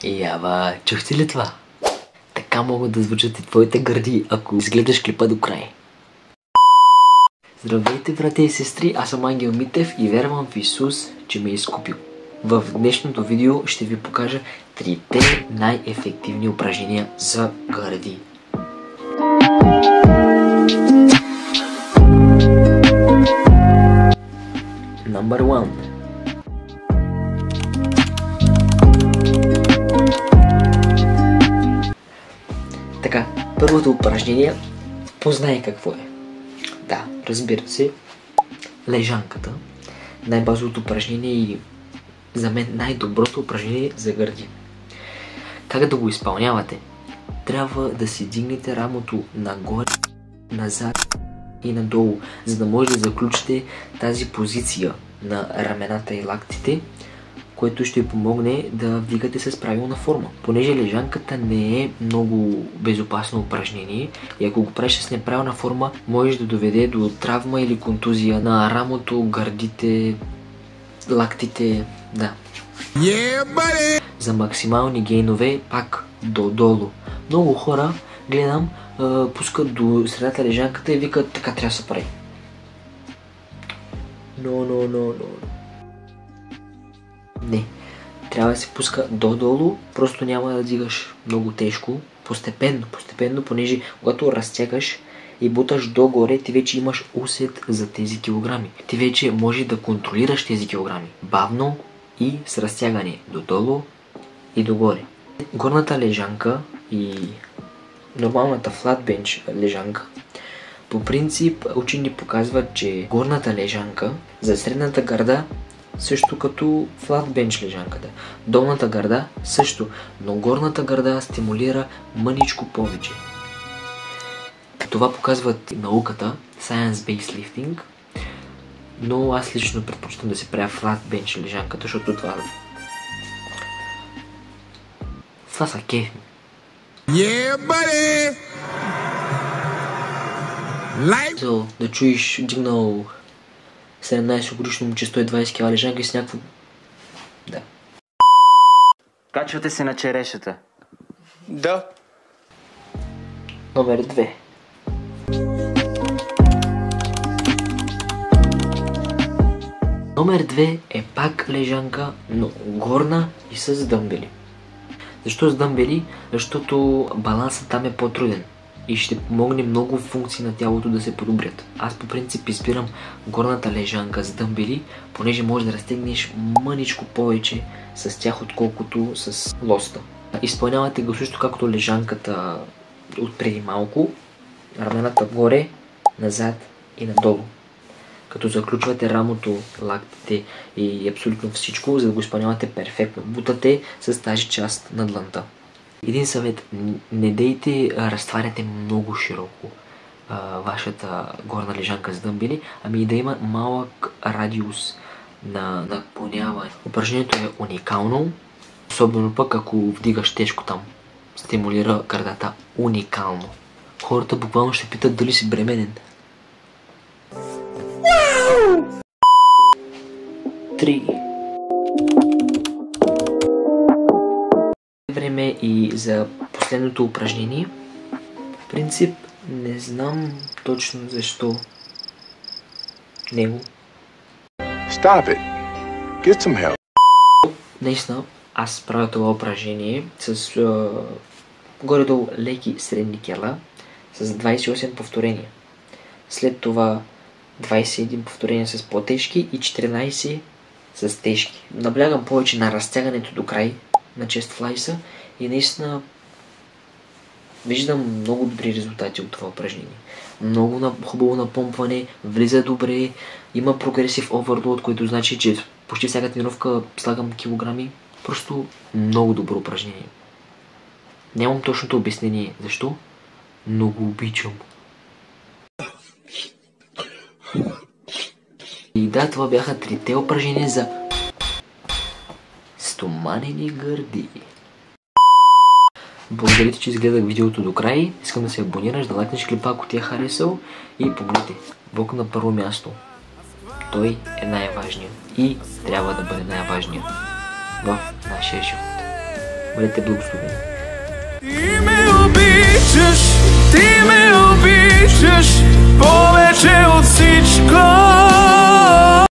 Ява, чухте ли това? Така могат да звучат и твоите гърди, ако изгледаш клипа до край. Здравейте, брати и сестри, аз съм Ангел Митев и вярвам в Исус, че ме е изкупил. В днешното видео ще ви покажа 3 най-ефективни упражнения за гърди. Number 1. Така, първото упражнение, познай какво е. Да, разбира се, лежанката. Най-базовото упражнение и за мен най-доброто упражнение за гърди. Как да го изпълнявате? Трябва да си дигнете рамото нагоре, назад и надолу, за да може да заключите тази позиция на рамената и лактите, което ще ви помогне да вдигате с правилна форма. Понеже лежанката не е много безопасно упражнение и ако го правиш с неправилна форма, може да доведе до травма или контузия на рамото, гърдите, лактите, да. За максимални гейнове пак долу. Много хора, гледам, пускат до средата лежанката и викат, така трябва да се прави. Но. Не. Трябва да се пуска долу, просто няма да дигаш много тежко. Постепенно, понеже когато разтягаш и буташ догоре, ти вече имаш усет за тези килограми. Ти вече можеш да контролираш тези килограми. Бавно и с разтягане додолу и догоре. Горната лежанка и нормалната flat bench лежанка, по принцип учени показват, че горната лежанка за средната гърда също като flat bench лежанката. Долната гърда също, но горната гърда стимулира мъничко повече. Това показват науката, Science-Based Lifting, но аз лично предпочитам да се правя flat bench лежанката, защото това са кефи. Да чуеш дигнал 17 годишно момче 120 кг лежанка и с някакво... Да. Качвате се на черешата. Да. Номер 2. Номер 2 е пак лежанка, но горна и с дъмбели. Защо с дъмбели? Защото балансът там е по-труден и ще помогне много функции на тялото да се подобрят. Аз по принцип избирам горната лежанка с дъмбели, понеже можеш да разтегнеш мъничко повече с тях, отколкото с лоста. Изпълнявате го също както лежанката от преди малко, рамената горе, назад и надолу. Като заключвате рамото, лактите и абсолютно всичко, за да го изпълнявате перфектно. Бутате с тази част на дланта. Един съвет, не дейте разтваряте много широко вашата горна лежанка с дъмбели, ами да има малък радиус на наклоняване. Упражнението е уникално, особено пък ако вдигаш тежко там. Стимулира гърдата уникално. Хората буквално ще питат дали си бременен. 3. Време и за последното упражнение. В принцип не знам точно защо него. Stop it. Get some help. Наистина аз правя това упражнение с горе-долу леки средни кила с 28 повторения. След това 21 повторения с по-тежки и 14 с тежки. Наблягам повече на разтягането до край на чест флайса и наистина виждам много добри резултати от това упражнение. Много хубаво напомпване, влиза добре, има прогресив оверлоад, което значи, че почти всяка тренировка слагам килограми. Просто много добро упражнение. Нямам точното обяснение защо, но го обичам. И да, това бяха 3 упражнения за стоманени гърди. Благодаря ти, че изгледах видеото до край. Искам да се абонираш, да лайкнеш клипа, ако ти е харесал. И помните, Бог на първо място. Той е най-важният и трябва да бъде най-важният в нашия живот. Бъдете благословени. Ти ме обичаш.